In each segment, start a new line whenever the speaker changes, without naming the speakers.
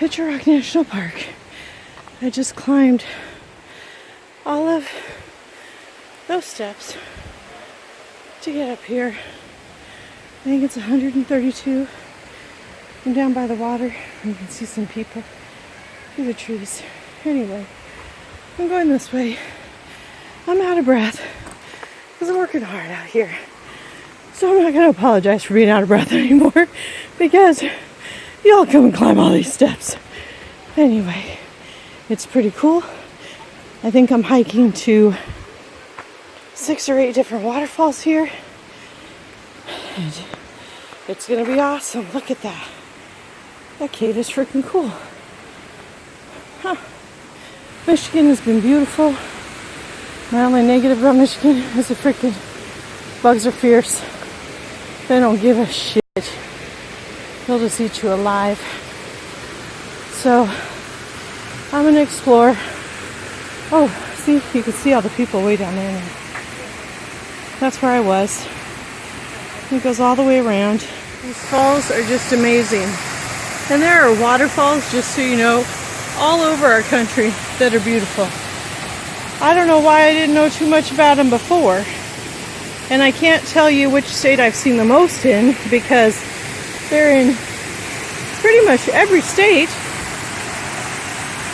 Pictured Rocks National Park. I just climbed all of those steps to get up here. I think it's 132. I'm down by the water. You can see some people through the trees. Anyway, I'm going this way. I'm out of breath because I'm working hard out here. So I'm not going to apologize for being out of breath anymore because y'all come and climb all these steps. Anyway, it's pretty cool. I think I'm hiking to 6 or 8 different waterfalls here. And it's going to be awesome. Look at that. That cave is freaking cool. Huh. Michigan has been beautiful. My only negative about Michigan is the freaking bugs are fierce. They don't give a shit. They'll just eat you alive. So, I'm going to explore. Oh, see, you can see all the people way down there now. That's where I was. It goes all the way around. These falls are just amazing. And there are waterfalls, just so you know, all over our country that are beautiful. I don't know why I didn't know too much about them before. And I can't tell you which state I've seen the most in because they're in pretty much every state.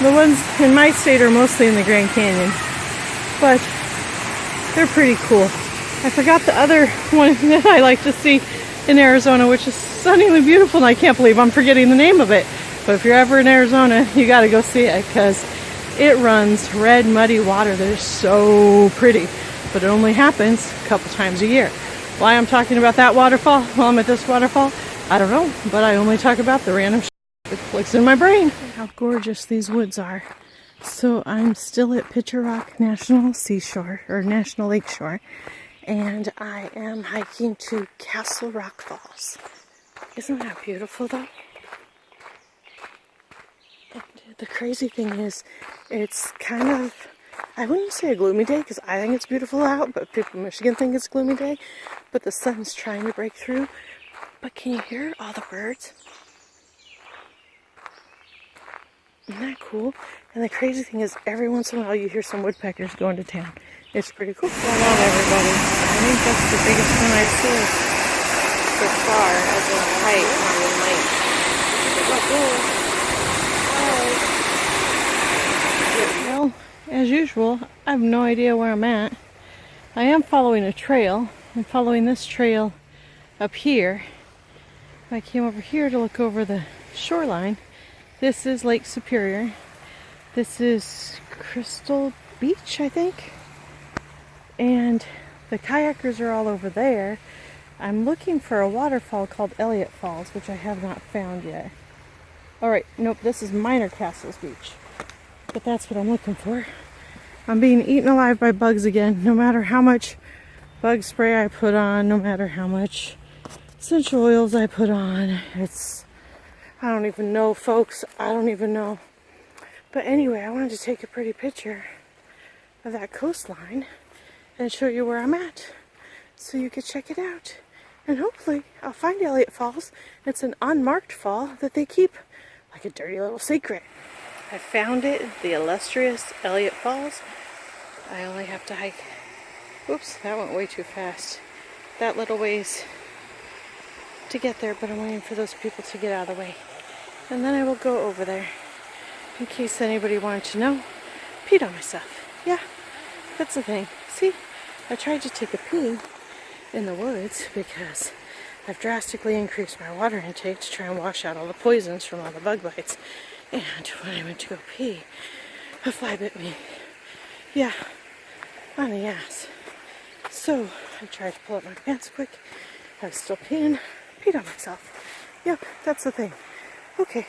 The ones in my state are mostly in the Grand Canyon. But they're pretty cool. I forgot the other one that I like to see in Arizona, which is stunningly beautiful, and I can't believe I'm forgetting the name of it. But if you're ever in Arizona, you gotta go see it because it runs red, muddy water that is so pretty. But it only happens a couple times a year. Why I'm talking about that waterfall while I'm at this waterfall, I don't know. But I only talk about the random shit that clicks in my brain. How gorgeous these woods are. So I'm still at Pictured Rocks National Seashore, or National Lakeshore. And I am hiking to Castle Rock Falls. Isn't that beautiful though? And the crazy thing is, it's kind of, I wouldn't say a gloomy day because I think it's beautiful out, but people in Michigan think it's a gloomy day. But the sun's trying to break through. But can you hear all the birds? Isn't that cool? And the crazy thing is, every once in a while you hear some woodpeckers going to town. It's pretty cool. Well, not everybody. I think that's the biggest one I've seen so far, as in height, not in length. Well, as usual, I have no idea where I'm at. I am following a trail. I'm following this trail up here. I came over here to look over the shoreline. This is Lake Superior. This is Crystal Beach, I think. And the kayakers are all over there. I'm looking for a waterfall called Elliott Falls, which I have not found yet. Alright, nope, this is Minor Castles Beach. But that's what I'm looking for. I'm being eaten alive by bugs again. No matter how much bug spray I put on, no matter how much essential oils I put on, I don't even know, folks. I don't even know. But anyway, I wanted to take a pretty picture of that coastline and show you where I'm at so you could check it out. And hopefully I'll find Elliott Falls. It's an unmarked fall that they keep like a dirty little secret. I found it, the illustrious Elliott Falls. I only have to hike. Oops, that went way too fast. That little ways to get there, but I'm waiting for those people to get out of the way. And then I will go over there. In case anybody wanted to know, peed on myself. Yeah, that's the thing. See, I tried to take a pee in the woods because I've drastically increased my water intake to try and wash out all the poisons from all the bug bites. And when I went to go pee, a fly bit me. Yeah, on the ass. So I tried to pull up my pants quick. I was still peed on myself. Yep, that's the thing. Okay,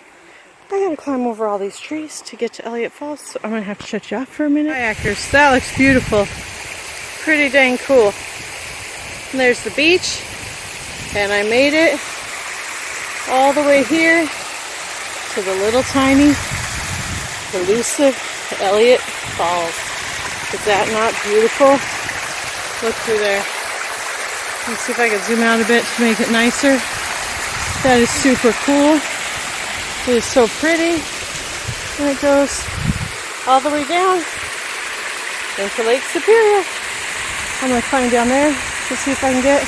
I gotta climb over all these trees to get to Elliott Falls, so I'm gonna have to shut you off for a minute. Kayakers, that looks beautiful. Pretty dang cool. And there's the beach, and I made it all the way here to the little tiny, elusive Elliott Falls. Is that not beautiful? Look through there. Let's see if I can zoom out a bit to make it nicer. That is super cool. It is so pretty. And it goes all the way down into Lake Superior. I'm going to climb down there to see if I can get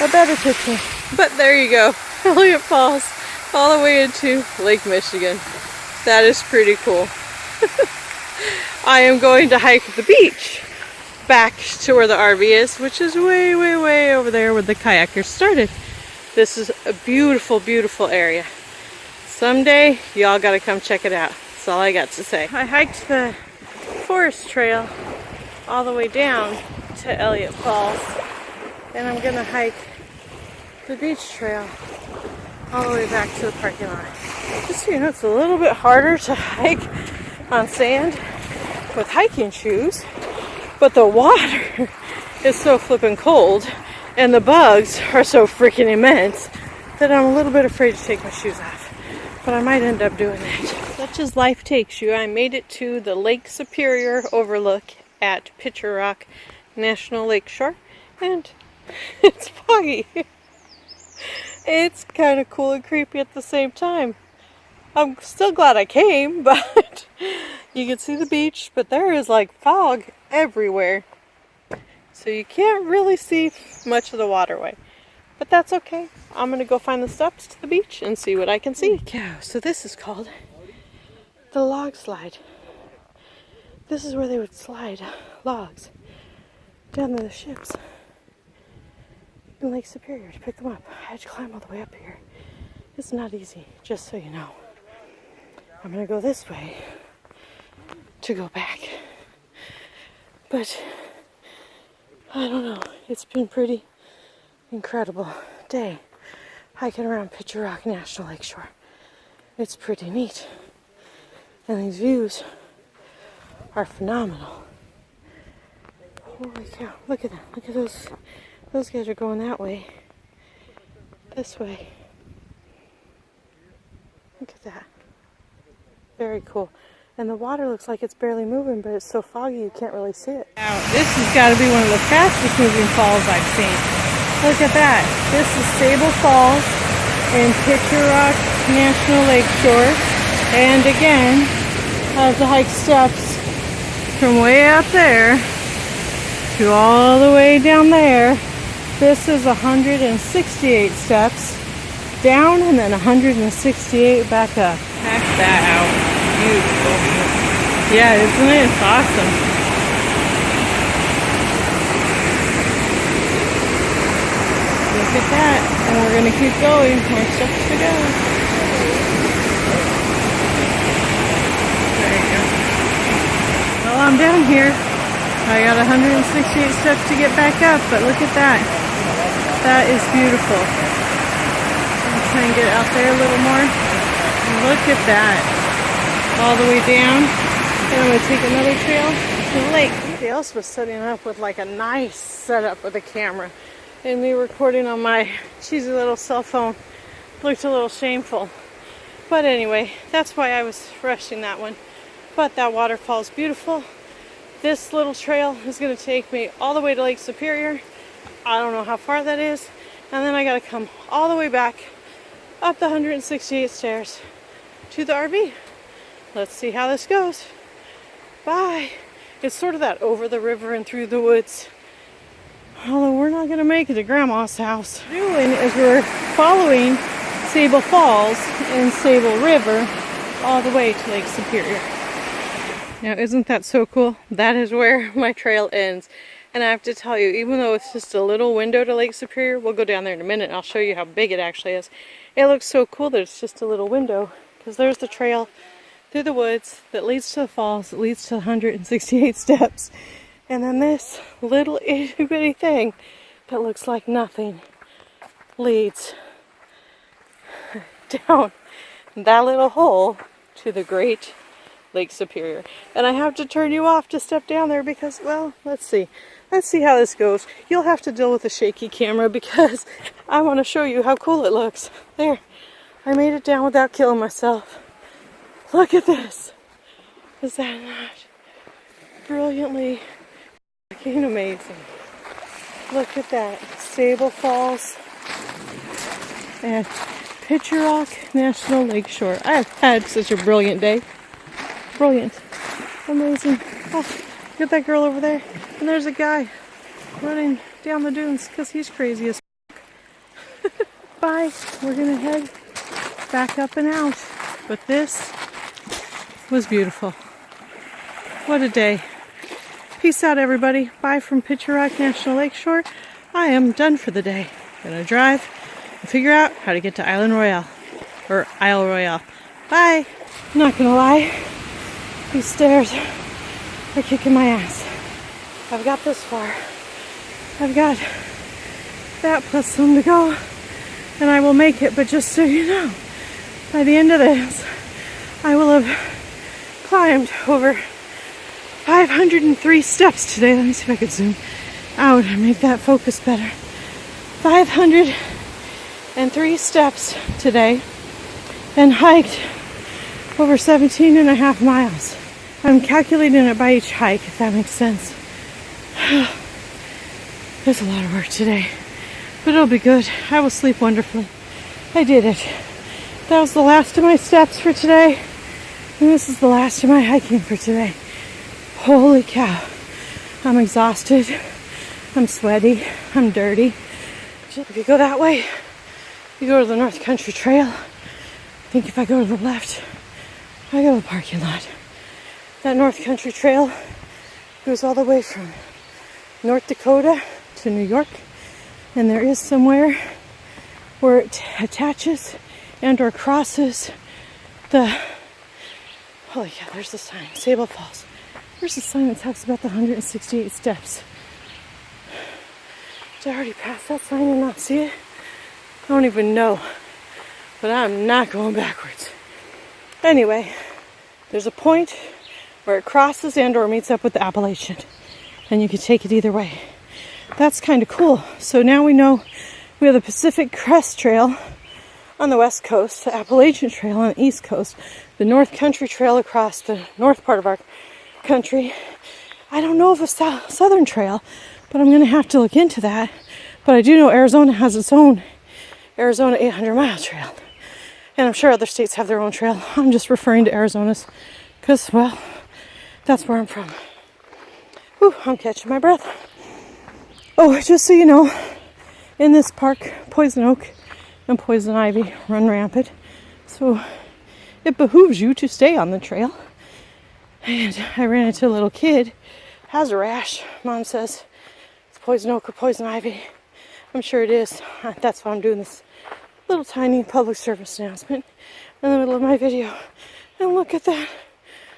a better picture. But there you go. Elliott Falls all the way into Lake Michigan. That is pretty cool. I am going to hike the beach back to where the RV is, which is way, way, way over there where the kayakers started. This is a beautiful, beautiful area. Someday, y'all gotta come check it out. That's all I got to say. I hiked the forest trail all the way down to Elliott Falls, and I'm gonna hike the beach trail all the way back to the parking lot. Just so you know, it's a little bit harder to hike on sand with hiking shoes, but the water is so flippin' cold and the bugs are so freaking immense that I'm a little bit afraid to take my shoes off, but I might end up doing it. Such as life takes you, I made it to the Lake Superior overlook at Pictured Rocks National Lakeshore, and it's foggy. It's kind of cool and creepy at the same time. I'm still glad I came, but you can see the beach, but there is like fog everywhere. So you can't really see much of the waterway. But that's okay. I'm going to go find the steps to the beach and see what I can see. Cow. So this is called the log slide. This is where they would slide logs down to the ships in Lake Superior to pick them up. I had to climb all the way up here. It's not easy, just so you know. I'm going to go this way to go back. But I don't know. It's been pretty incredible day hiking around Pictured Rocks National Lakeshore. It's pretty neat. And these views are phenomenal. Holy cow. Look at them. Look at those. Those guys are going that way. This way. Look at that. Very cool. And the water looks like it's barely moving, but it's so foggy you can't really see it. Now, this has got to be one of the fastest moving falls I've seen. Look at that. This is Sable Falls in Pictured Rocks National Lakeshore. And again, I have to hike steps from way up there to all the way down there. This is 168 steps down and then 168 back up. Check that out. Beautiful. Yeah, isn't it? It's awesome. Look at that. And we're going to keep going. More steps to go. There you go. Well, I'm down here. I got 168 steps to get back up, but look at that. That is beautiful. I'm trying to get out there a little more. Look at that. All the way down. And I'm going to take another trail to the lake. Somebody else was setting up with like a nice setup with a camera. And me recording on my cheesy little cell phone looked a little shameful. But anyway, that's why I was rushing that one. But that waterfall is beautiful. This little trail is going to take me all the way to Lake Superior. I don't know how far that is. And then I got to come all the way back up the 168 stairs to the RV. Let's see how this goes. Bye. It's sort of that over the river and through the woods. Although we're not going to make it to Grandma's house. What we're doing is we're following Sable Falls and Sable River all the way to Lake Superior. Now, isn't that so cool? That is where my trail ends. And I have to tell you, even though it's just a little window to Lake Superior, we'll go down there in a minute and I'll show you how big it actually is. It looks so cool that it's just a little window, because there's the trail through the woods that leads to the falls, that leads to 168 steps. And then this little itty bitty thing that looks like nothing leads down that little hole to the great Lake Superior. And I have to turn you off to step down there because, well, let's see. Let's see how this goes. You'll have to deal with a shaky camera because I want to show you how cool it looks. There. I made it down without killing myself. Look at this. Is that not brilliantly fucking amazing? Look at that. Sable Falls and Pictured Rocks National Lakeshore. I have had such a brilliant day. Brilliant. Amazing. Oh, get that girl over there. And there's a guy running down the dunes because he's crazy as Bye. We're going to head back up and out. But this was beautiful. What a day. Peace out, everybody. Bye from Pictured Rocks National Lakeshore. I am done for the day. Gonna drive and figure out how to get to Island Royale. Or Isle Royale. Bye. Not gonna lie. These stairs are kicking my ass. I've got this far. I've got that plus some to go. And I will make it, but just so you know, by the end of this, I will have climbed over 503 steps today. Let me see if I can zoom out and make that focus better. 503 steps today and hiked over 17 and a half miles. I'm calculating it by each hike, if that makes sense. There's a lot of work today, but it'll be good. I will sleep wonderfully. I did it. That was the last of my steps for today, and this is the last of my hiking for today. Holy cow. I'm exhausted. I'm sweaty. I'm dirty. If you go that way, you go to the North Country Trail. I think if I go to the left, I go to the parking lot. That North Country Trail goes all the way from North Dakota to New York. And there is somewhere where it attaches and or crosses the... Holy cow, there's the sign. Sable Falls. There's a sign that talks about the 168 steps. Did I already pass that sign and not see it? I don't even know. But I'm not going backwards. Anyway, there's a point where it crosses and or meets up with the Appalachian. And you can take it either way. That's kind of cool. So now we know we have the Pacific Crest Trail on the west coast, the Appalachian Trail on the east coast, the North Country Trail across the north part of our country. I don't know of a southern trail, but I'm going to have to look into that. But I do know Arizona has its own Arizona 800-mile trail. And I'm sure other states have their own trail. I'm just referring to Arizona's because, well, that's where I'm from. Whew, I'm catching my breath. Oh, just so you know, in this park, poison oak and poison ivy run rampant. So it behooves you to stay on the trail. And I ran into a little kid, has a rash. Mom says it's poison oak or poison ivy. I'm sure it is. That's why I'm doing this little tiny public service announcement in the middle of my video. And look at that.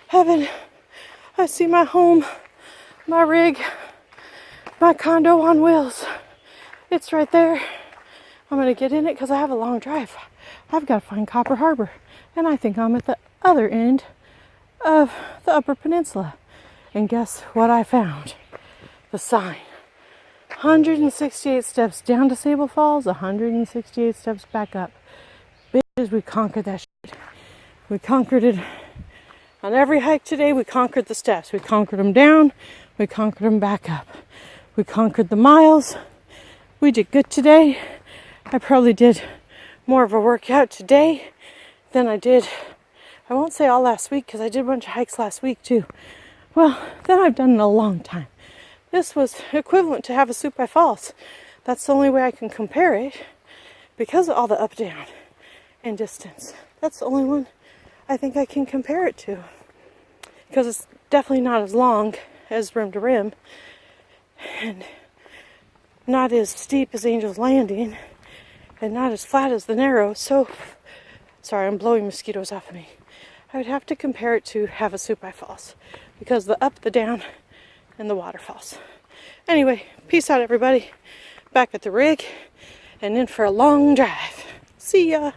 Heaven. I see my home, my rig, my condo on wheels. It's right there. I'm going to get in it because I have a long drive. I've got to find Copper Harbor. And I think I'm at the other end of the Upper Peninsula. And guess what I found? The sign. 168 steps down to Sable Falls, 168 steps back up. Bitches, we conquered that shit. We conquered it. On every hike today, we conquered the steps. We conquered them down. We conquered them back up. We conquered the miles. We did good today. I probably did more of a workout today than I did, I won't say all last week because I did a bunch of hikes last week too. Well, that I've done in a long time. This was equivalent to Havasupai Falls. That's the only way I can compare it because of all the up, down, and distance. That's the only one I think I can compare it to. Because it's definitely not as long as rim to rim. And not as steep as Angel's Landing. And not as flat as the Narrows. So, sorry, I'm blowing mosquitoes off of me. I would have to compare it to Havasupai Falls. Because the up, the down, and the waterfalls. Anyway, peace out everybody. Back at the rig. And in for a long drive. See ya.